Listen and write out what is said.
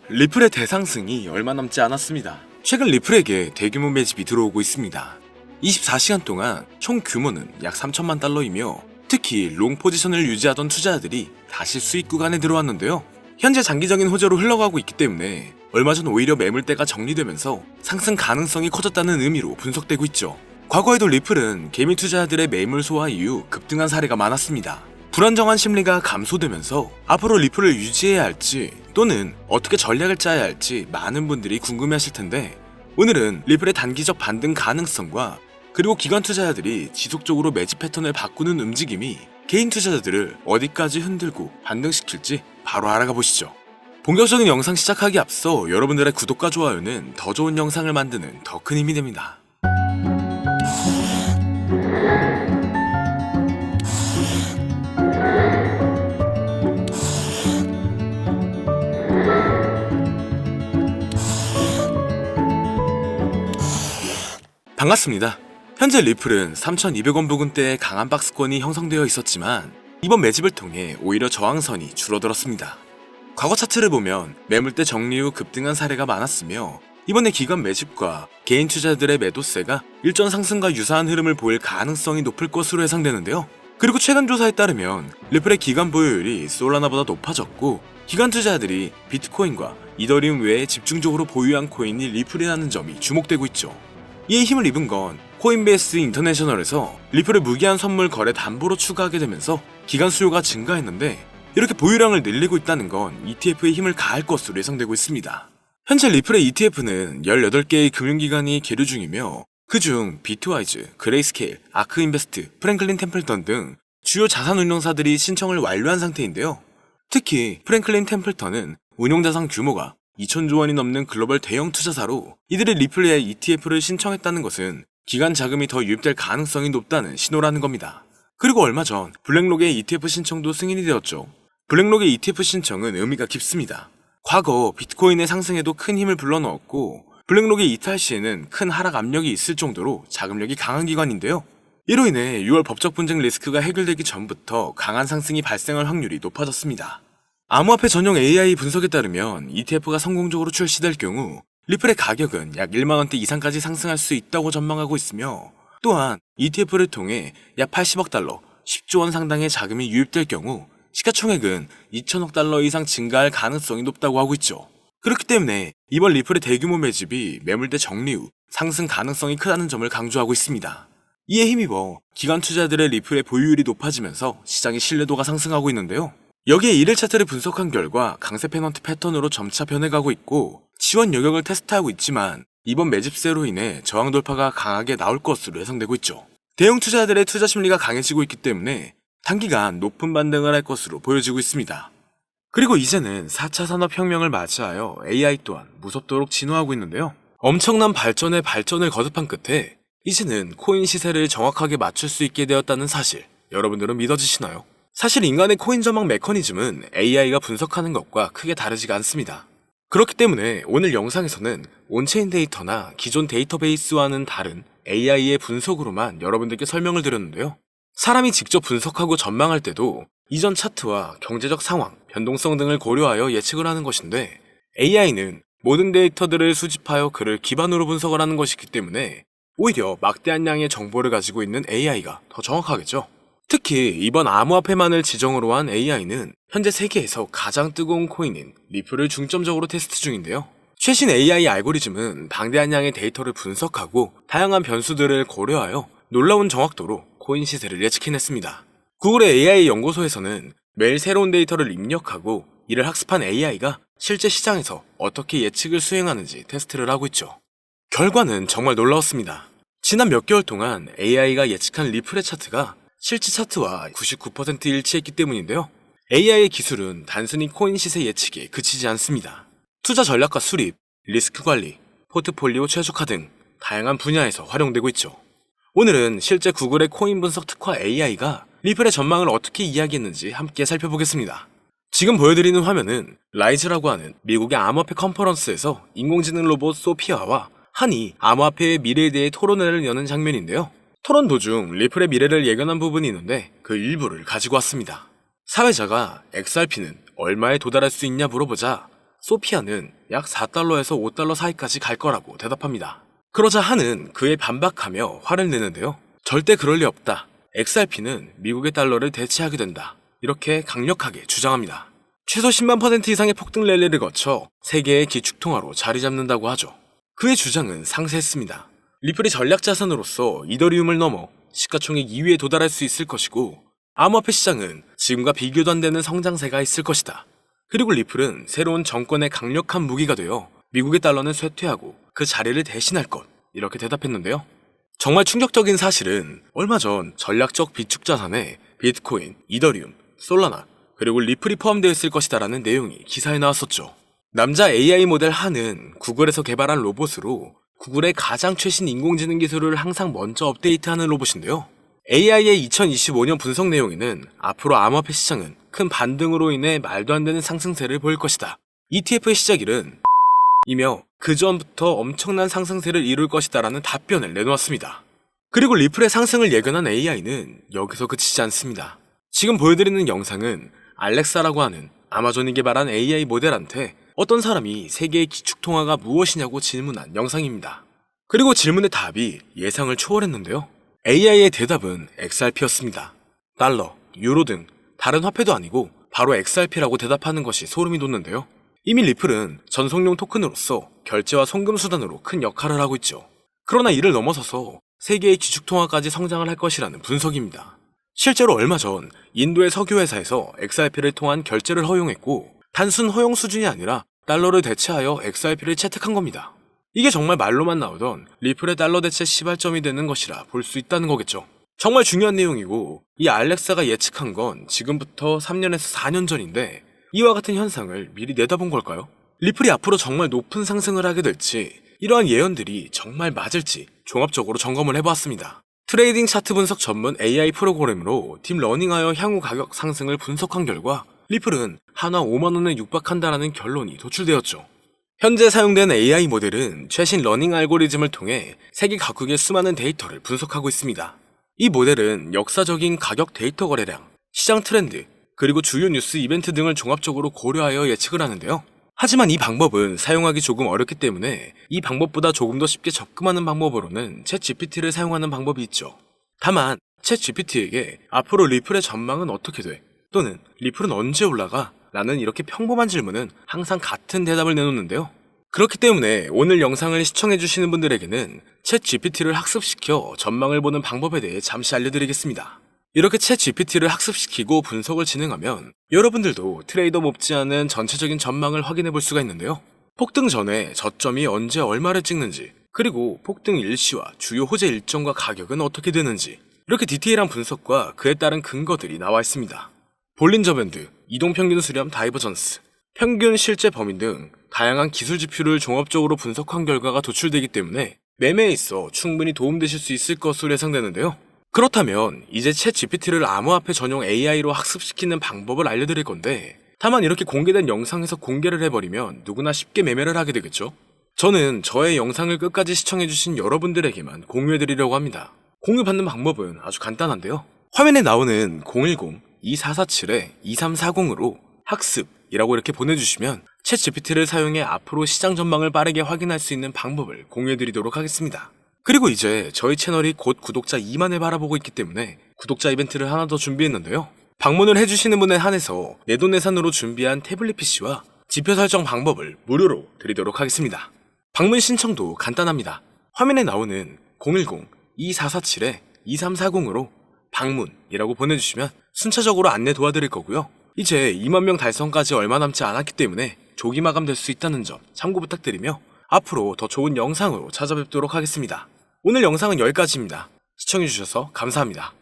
리플의 대상승이 얼마 남지 않았습니다. 최근 리플에게 대규모 매집이 들어오고 있습니다. 24시간 동안 총 규모는 약 3천만 달러이며 특히 롱 포지션을 유지하던 투자자들이 다시 수익 구간에 들어왔는데요. 현재 장기적인 호재로 흘러가고 있기 때문에 얼마 전 오히려 매물대가 정리되면서 상승 가능성이 커졌다는 의미로 분석되고 있죠. 과거에도 리플은 개미 투자자들의 매물 소화 이후 급등한 사례가 많았습니다. 불안정한 심리가 감소되면서 앞으로 리플을 유지해야 할지 또는 어떻게 전략을 짜야 할지 많은 분들이 궁금해하실 텐데, 오늘은 리플의 단기적 반등 가능성과 그리고 기관 투자자들이 지속적으로 매집 패턴을 바꾸는 움직임이 개인 투자자들을 어디까지 흔들고 반등시킬지 바로 알아가 보시죠. 본격적인 영상 시작하기 앞서 여러분들의 구독과 좋아요는 더 좋은 영상을 만드는 더 큰 힘이 됩니다. 반갑습니다. 현재 리플은 3,200원 부근대에 강한 박스권이 형성되어 있었지만 이번 매집을 통해 오히려 저항선이 줄어들었습니다. 과거 차트를 보면 매물대 정리 후 급등한 사례가 많았으며 이번에 기관 매집과 개인 투자자들의 매도세가 일전 상승과 유사한 흐름을 보일 가능성이 높을 것으로 예상되는데요. 그리고 최근 조사에 따르면 리플의 기관 보유율이 솔라나보다 높아졌고 기관 투자자들이 비트코인과 이더리움 외에 집중적으로 보유한 코인이 리플이라는 점이 주목되고 있죠. 이에 힘을 입은 건 코인베이스 인터내셔널에서 리플을 무기한 선물 거래 담보로 추가하게 되면서 기관 수요가 증가했는데, 이렇게 보유량을 늘리고 있다는 건 ETF에 힘을 가할 것으로 예상되고 있습니다. 현재 리플의 ETF는 18개의 금융기관이 계류 중이며 그중 비트와이즈, 그레이스케일, 아크인베스트, 프랭클린 템플턴 등 주요 자산운용사들이 신청을 완료한 상태인데요. 특히 프랭클린 템플턴은 운용자산 규모가 2,000조 원이 넘는 글로벌 대형 투자사로 이들이 리플의 ETF를 신청했다는 것은 기관 자금이 더 유입될 가능성이 높다는 신호라는 겁니다. 그리고 얼마 전 블랙록의 ETF 신청도 승인이 되었죠. 블랙록의 ETF 신청은 의미가 깊습니다. 과거 비트코인의 상승에도 큰 힘을 불러넣었고 블랙록의 이탈 시에는 큰 하락 압력이 있을 정도로 자금력이 강한 기관인데요. 이로 인해 6월 법적 분쟁 리스크가 해결되기 전부터 강한 상승이 발생할 확률이 높아졌습니다. 암호화폐 전용 AI 분석에 따르면 ETF가 성공적으로 출시될 경우 리플의 가격은 약 1만원대 이상까지 상승할 수 있다고 전망하고 있으며, 또한 ETF를 통해 약 80억 달러, 10조 원 상당의 자금이 유입될 경우 시가총액은 2천억 달러 이상 증가할 가능성이 높다고 하고 있죠. 그렇기 때문에 이번 리플의 대규모 매집이 매물대 정리 후 상승 가능성이 크다는 점을 강조하고 있습니다. 이에 힘입어 기관 투자자들의 리플의 보유율이 높아지면서 시장의 신뢰도가 상승하고 있는데요. 여기에 1일 차트를 분석한 결과 강세 페넌트 패턴으로 점차 변해가고 있고 지원 영역을 테스트하고 있지만 이번 매집세로 인해 저항 돌파가 강하게 나올 것으로 예상되고 있죠. 대형 투자자들의 투자 심리가 강해지고 있기 때문에 단기간 높은 반등을 할 것으로 보여지고 있습니다. 그리고 이제는 4차 산업혁명을 맞이하여 AI 또한 무섭도록 진화하고 있는데요. 엄청난 발전에 발전을 거듭한 끝에 이제는 코인 시세를 정확하게 맞출 수 있게 되었다는 사실, 여러분들은 믿어지시나요? 사실 인간의 코인 전망 메커니즘은 AI가 분석하는 것과 크게 다르지가 않습니다. 그렇기 때문에 오늘 영상에서는 온체인 데이터나 기존 데이터베이스와는 다른 AI의 분석으로만 여러분들께 설명을 드렸는데요. 사람이 직접 분석하고 전망할 때도 이전 차트와 경제적 상황, 변동성 등을 고려하여 예측을 하는 것인데 AI는 모든 데이터들을 수집하여 그를 기반으로 분석을 하는 것이기 때문에 오히려 막대한 양의 정보를 가지고 있는 AI가 더 정확하겠죠. 특히 이번 암호화폐만을 지정으로 한 AI는 현재 세계에서 가장 뜨거운 코인인 리플을 중점적으로 테스트 중인데요. 최신 AI 알고리즘은 방대한 양의 데이터를 분석하고 다양한 변수들을 고려하여 놀라운 정확도로 코인 시세를 예측해냈습니다. 구글의 AI 연구소에서는 매일 새로운 데이터를 입력하고 이를 학습한 AI가 실제 시장에서 어떻게 예측을 수행하는지 테스트를 하고 있죠. 결과는 정말 놀라웠습니다. 지난 몇 개월 동안 AI가 예측한 리플의 차트가 실제 차트와 99% 일치했기 때문인데요. AI의 기술은 단순히 코인 시세 예측에 그치지 않습니다. 투자 전략과 수립, 리스크 관리, 포트폴리오 최적화 등 다양한 분야에서 활용되고 있죠. 오늘은 실제 구글의 코인 분석 특화 AI가 리플의 전망을 어떻게 이야기했는지 함께 살펴보겠습니다. 지금 보여드리는 화면은 라이즈라고 하는 미국의 암호화폐 컨퍼런스에서 인공지능 로봇 소피아와 한이 암호화폐의 미래에 대해 토론회를 여는 장면인데요. 토론 도중 리플의 미래를 예견한 부분이 있는데 그 일부를 가지고 왔습니다. 사회자가 XRP는 얼마에 도달할 수 있냐 물어보자 소피아는 약 4달러에서 5달러 사이까지 갈 거라고 대답합니다. 그러자 한은 그에 반박하며 화를 내는데요. 절대 그럴 리 없다. XRP는 미국의 달러를 대체하게 된다. 이렇게 강력하게 주장합니다. 최소 10만 % 이상의 폭등 랠리를 거쳐 세계의 기축통화로 자리 잡는다고 하죠. 그의 주장은 상세했습니다. 리플이 전략 자산으로서 이더리움을 넘어 시가총액 2위에 도달할 수 있을 것이고 암호화폐 시장은 지금과 비교도 안 되는 성장세가 있을 것이다. 그리고 리플은 새로운 정권의 강력한 무기가 되어 미국의 달러는 쇠퇴하고 그 자리를 대신할 것, 이렇게 대답했는데요. 정말 충격적인 사실은 얼마 전 전략적 비축 자산에 비트코인, 이더리움, 솔라나, 그리고 리플이 포함되어 있을 것이다 라는 내용이 기사에 나왔었죠. 남자 AI 모델 한은 구글에서 개발한 로봇으로 구글의 가장 최신 인공지능 기술을 항상 먼저 업데이트하는 로봇인데요. AI의 2025년 분석 내용에는 앞으로 암호화폐 시장은 큰 반등으로 인해 말도 안 되는 상승세를 보일 것이다. ETF의 시작일은 이며 그 전부터 엄청난 상승세를 이룰 것이다 라는 답변을 내놓았습니다. 그리고 리플의 상승을 예견한 AI는 여기서 그치지 않습니다. 지금 보여드리는 영상은 알렉사라고 하는 아마존이 개발한 AI 모델한테 어떤 사람이 세계의 기축통화가 무엇이냐고 질문한 영상입니다. 그리고 질문의 답이 예상을 초월했는데요. AI의 대답은 XRP였습니다. 달러, 유로 등 다른 화폐도 아니고 바로 XRP라고 대답하는 것이 소름이 돋는데요. 이미 리플은 전송용 토큰으로서 결제와 송금 수단으로 큰 역할을 하고 있죠. 그러나 이를 넘어서서 세계의 기축통화까지 성장을 할 것이라는 분석입니다. 실제로 얼마 전 인도의 석유회사에서 XRP를 통한 결제를 허용했고 단순 허용 수준이 아니라 달러를 대체하여 XRP를 채택한 겁니다. 이게 정말 말로만 나오던 리플의 달러 대체 시발점이 되는 것이라 볼 수 있다는 거겠죠. 정말 중요한 내용이고 이 알렉사가 예측한 건 지금부터 3년에서 4년 전인데 이와 같은 현상을 미리 내다본 걸까요? 리플이 앞으로 정말 높은 상승을 하게 될지 이러한 예언들이 정말 맞을지 종합적으로 점검을 해보았습니다. 트레이딩 차트 분석 전문 AI 프로그램으로 딥러닝하여 향후 가격 상승을 분석한 결과 리플은 한화 5만원에 육박한다라는 결론이 도출되었죠. 현재 사용된 AI 모델은 최신 러닝 알고리즘을 통해 세계 각국의 수많은 데이터를 분석하고 있습니다. 이 모델은 역사적인 가격 데이터 거래량, 시장 트렌드, 그리고 주요 뉴스 이벤트 등을 종합적으로 고려하여 예측을 하는데요. 하지만 이 방법은 사용하기 조금 어렵기 때문에 이 방법보다 조금 더 쉽게 접근하는 방법으로는 챗GPT를 사용하는 방법이 있죠. 다만 챗GPT에게 앞으로 리플의 전망은 어떻게 돼? 또는 리플은 언제 올라가? 라는 이렇게 평범한 질문은 항상 같은 대답을 내놓는데요. 그렇기 때문에 오늘 영상을 시청해주시는 분들에게는 챗GPT를 학습시켜 전망을 보는 방법에 대해 잠시 알려드리겠습니다. 이렇게 챗GPT를 학습시키고 분석을 진행하면 여러분들도 트레이더 못지않은 전체적인 전망을 확인해 볼 수가 있는데요. 폭등 전에 저점이 언제 얼마를 찍는지, 그리고 폭등 일시와 주요 호재 일정과 가격은 어떻게 되는지, 이렇게 디테일한 분석과 그에 따른 근거들이 나와 있습니다. 볼린저 밴드, 이동평균 수렴 다이버전스, 평균 실제 범위 등 다양한 기술 지표를 종합적으로 분석한 결과가 도출되기 때문에 매매에 있어 충분히 도움되실 수 있을 것으로 예상되는데요. 그렇다면 이제 챗GPT를 암호화폐 전용 AI로 학습시키는 방법을 알려드릴 건데 다만 이렇게 공개된 영상에서 공개를 해버리면 누구나 쉽게 매매를 하게 되겠죠? 저는 저의 영상을 끝까지 시청해주신 여러분들에게만 공유해드리려고 합니다. 공유받는 방법은 아주 간단한데요. 화면에 나오는 010-2447-2340으로 학습이라고 이렇게 보내주시면 챗GPT를 사용해 앞으로 시장 전망을 빠르게 확인할 수 있는 방법을 공유해드리도록 하겠습니다. 그리고 이제 저희 채널이 곧 구독자 2만을 바라보고 있기 때문에 구독자 이벤트를 하나 더 준비했는데요. 방문을 해주시는 분에 한해서 내돈내산으로 준비한 태블릿 PC와 지표 설정 방법을 무료로 드리도록 하겠습니다. 방문 신청도 간단합니다. 화면에 나오는 010-2447-2340으로 방문이라고 보내주시면 순차적으로 안내 도와드릴 거고요. 이제 2만 명 달성까지 얼마 남지 않았기 때문에 조기 마감될 수 있다는 점 참고 부탁드리며 앞으로 더 좋은 영상으로 찾아뵙도록 하겠습니다. 오늘 영상은 여기까지입니다. 시청해주셔서 감사합니다.